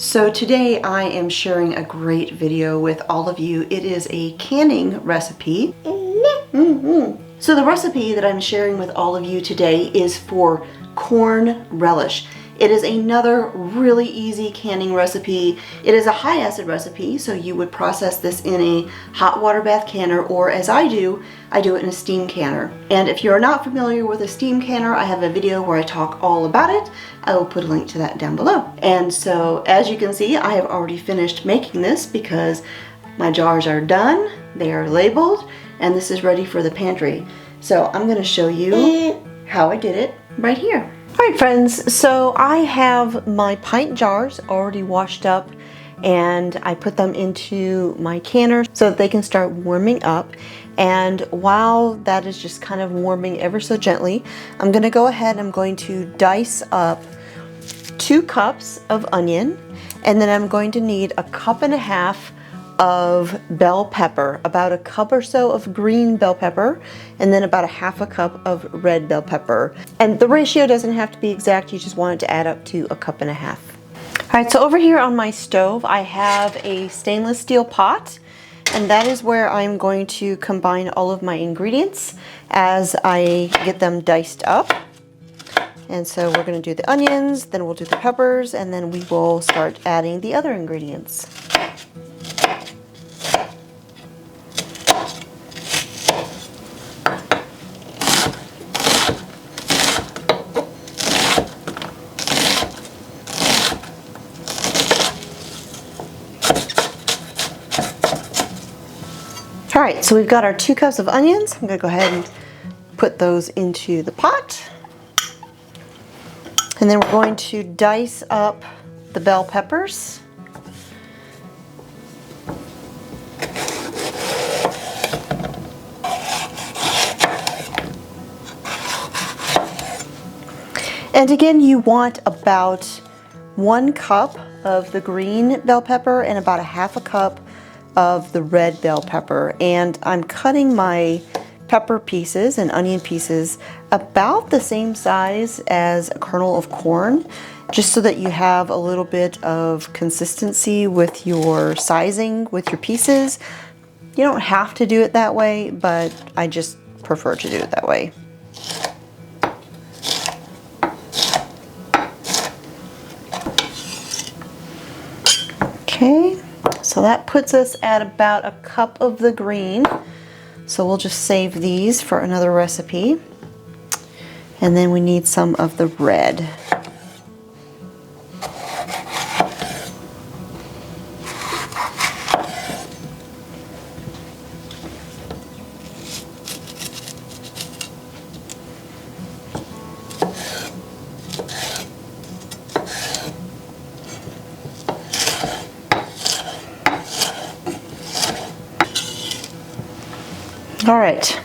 So today I am sharing a great video with all of you. It is a canning recipe. So the recipe that I'm sharing with all of you today is for corn relish. It is another really easy canning recipe. It is a high acid recipe, so you would process this in a hot water bath canner, or as I do it in a steam canner. And if you're not familiar with a steam canner, I have a video where I talk all about it. I will put a link to that down below. And so as you can see, I have already finished making this because my jars are done, they are labeled, and this is ready for the pantry. So I'm going to show you how I did it right here. Alright friends, so I have my pint jars already washed up and I put them into my canner so that they can start warming up. And while that is just kind of warming ever so gently, I'm going to go ahead and I'm going to dice up 2 cups of onion, and then I'm going to need a cup and a half of bell pepper, about a cup or so of green bell pepper, and then about a half a cup of red bell pepper. And the ratio doesn't have to be exact, you just want it to add up to a cup and a half. Alright, so over here on my stove I have a stainless steel pot, and that is where I'm going to combine all of my ingredients as I get them diced up. And so we're going to do the onions, then we'll do the peppers, and then we will start adding the other ingredients. Alright, so we've got our 2 cups of onions. I'm going to go ahead and put those into the pot. And then we're going to dice up the bell peppers. And again, you want about 1 cup of the green bell pepper and about a half a cup of the red bell pepper. And I'm cutting my pepper pieces and onion pieces about the same size as a kernel of corn, just so that you have a little bit of consistency with your sizing with your pieces. You don't have to do it that way, but I just prefer to do it that way. Okay. So that puts us at about a cup of the green. So we'll just save these for another recipe. And then we need some of the red. All right,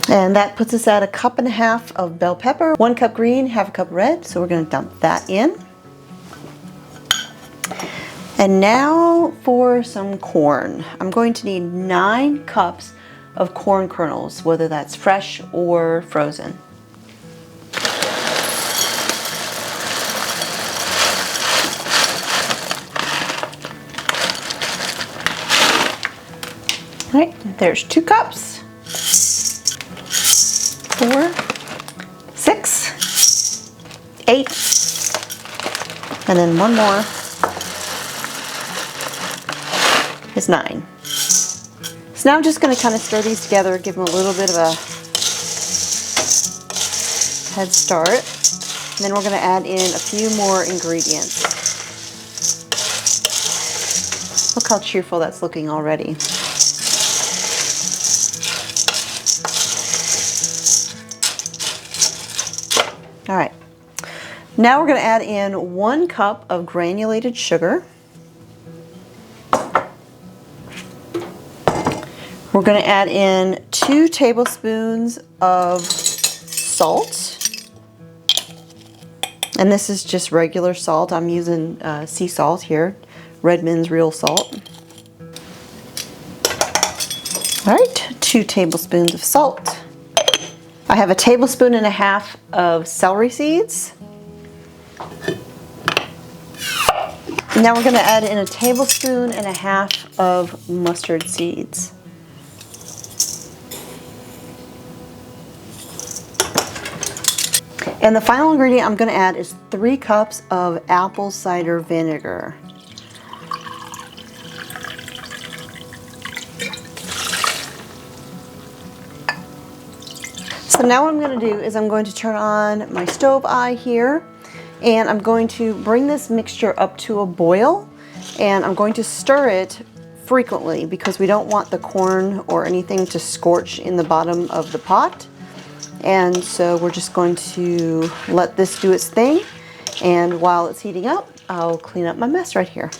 and that puts us at a cup and a half of bell pepper, 1 cup green, half a cup red, so we're going to dump that in. And now for some corn. I'm going to need 9 cups of corn kernels, whether that's fresh or frozen. All right, there's 2 cups, 4, 6, 8, and then 1 more is 9. So now I'm just going to kind of stir these together, give them a little bit of a head start, and then we're going to add in a few more ingredients. Look how cheerful that's looking already. All right, now we're going to add in 1 cup of granulated sugar. We're going to add in 2 tablespoons of salt. And this is just regular salt. I'm using sea salt here, Redmond's real salt. All right, 2 tablespoons of salt. I have a tablespoon and a half of celery seeds. Now we're going to add in a tablespoon and a half of mustard seeds. And the final ingredient I'm going to add is 3 cups of apple cider vinegar. So now what I'm going to do is I'm going to turn on my stove eye here, and I'm going to bring this mixture up to a boil, and I'm going to stir it frequently because we don't want the corn or anything to scorch in the bottom of the pot. And so we're just going to let this do its thing, and while it's heating up, I'll clean up my mess right here.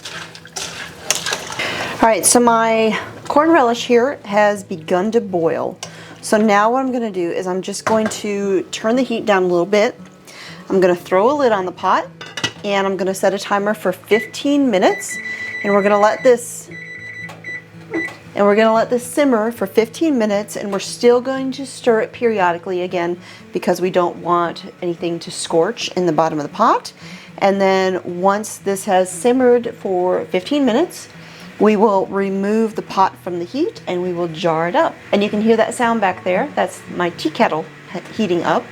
All right, so my corn relish here has begun to boil. So now what I'm going to do is I'm just going to turn the heat down a little bit. I'm going to throw a lid on the pot, and I'm going to set a timer for 15 minutes, and we're going to let this simmer for 15 minutes, and we're still going to stir it periodically again because we don't want anything to scorch in the bottom of the pot. And then once this has simmered for 15 minutes, we will remove the pot from the heat and we will jar it up. And you can hear that sound back there. That's my tea kettle heating up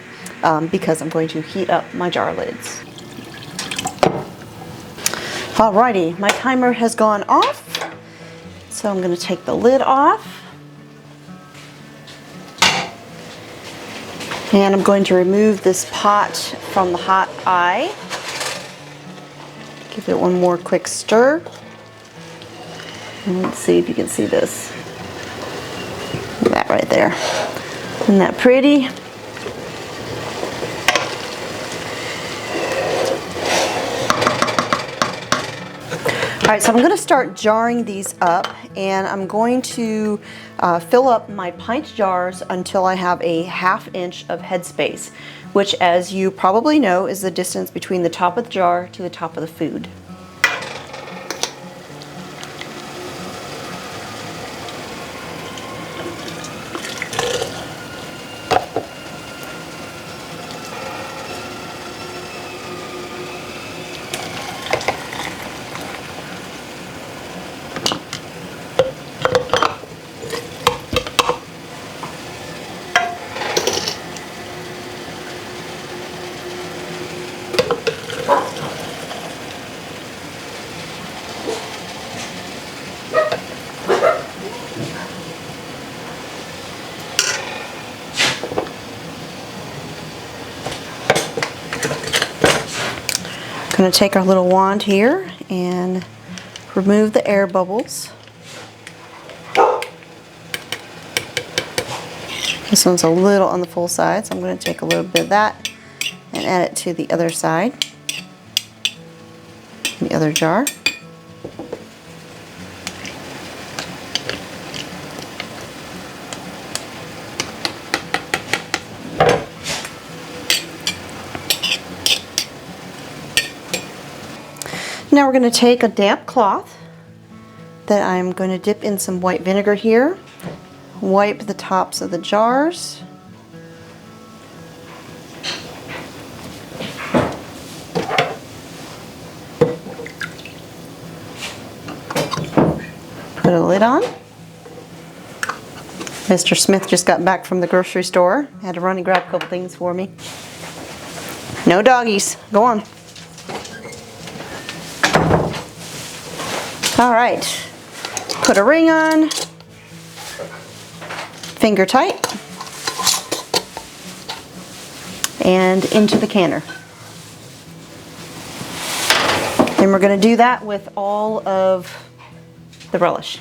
because I'm going to heat up my jar lids. Alrighty, my timer has gone off. So I'm going to take the lid off, and I'm going to remove this pot from the hot eye. Give it one more quick stir. And let's see if you can see this. Look at that right there. Isn't that pretty? All right, so I'm going to start jarring these up, and I'm going to fill up my pint jars until I have a 1/2 inch of headspace, which, as you probably know, is the distance between the top of the jar to the top of the food. I'm going to take our little wand here and remove the air bubbles. This one's a little on the full side, so I'm going to take a little bit of that and add it to the other side, the other jar. Now we're going to take a damp cloth that I'm going to dip in some white vinegar here, wipe the tops of the jars, put a lid on. Mr. Smith just got back from the grocery store. Had to run and grab a couple things for me. No doggies. Go on. All right, put a ring on, finger tight, and into the canner. And we're going to do that with all of the relish.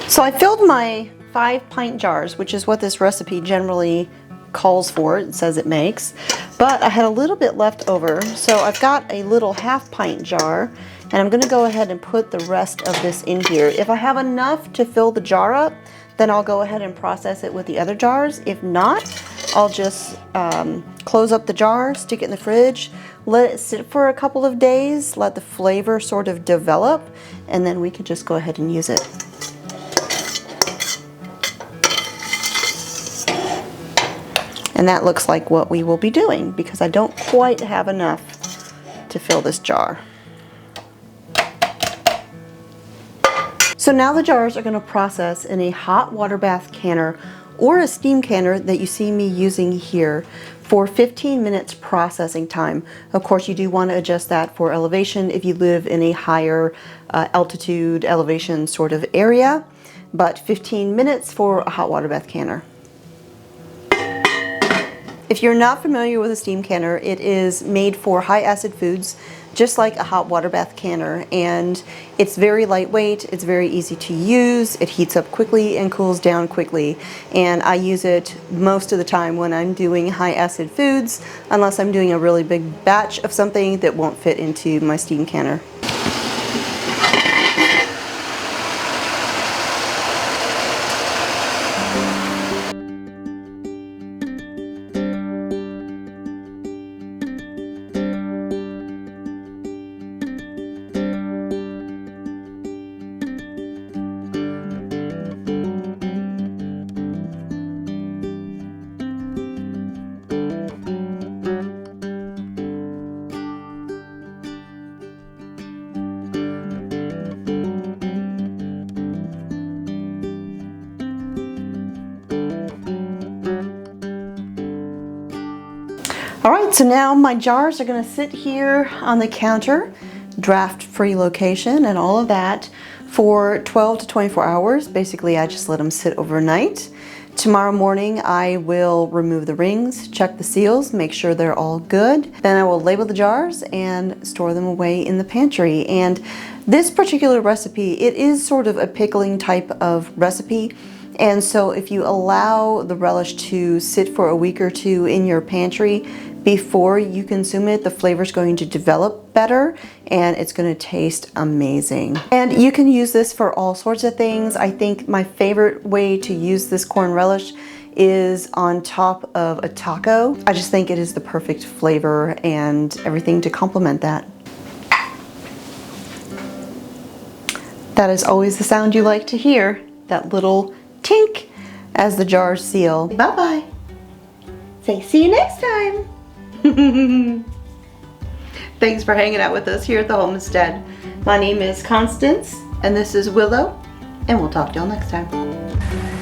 So I filled my 5 pint jars, which is what this recipe generally calls for, it says it makes, but I had a little bit left over, so I've got a little 1/2 pint jar, and I'm going to go ahead and put the rest of this in here. If I have enough to fill the jar up, then I'll go ahead and process it with the other jars. If not, I'll just close up the jar, stick it in the fridge, let it sit for a couple of days, let the flavor sort of develop, and then we can just go ahead and use it. And that looks like what we will be doing because I don't quite have enough to fill this jar. So now the jars are going to process in a hot water bath canner or a steam canner that you see me using here for 15 minutes processing time. Of course, you do want to adjust that for elevation if you live in a higher altitude elevation sort of area, but 15 minutes for a hot water bath canner. If you're not familiar with a steam canner, it is made for high acid foods, just like a hot water bath canner, and it's very lightweight, it's very easy to use, it heats up quickly and cools down quickly, and I use it most of the time when I'm doing high acid foods, unless I'm doing a really big batch of something that won't fit into my steam canner. All right, so now my jars are gonna sit here on the counter, draft-free location and all of that, for 12 to 24 hours. Basically, I just let them sit overnight. Tomorrow morning, I will remove the rings, check the seals, make sure they're all good. Then I will label the jars and store them away in the pantry. And this particular recipe, it is sort of a pickling type of recipe. And so if you allow the relish to sit for a week or two in your pantry before you consume it, the flavor's going to develop better and it's going to taste amazing. And you can use this for all sorts of things. I think my favorite way to use this corn relish is on top of a taco. I just think it is the perfect flavor and everything to complement that. That is always the sound you like to hear, that little tink as the jars seal. Bye-bye. Say see you next time. Thanks for hanging out with us here at the homestead. My name is Constance and this is Willow, and we'll talk to y'all next time.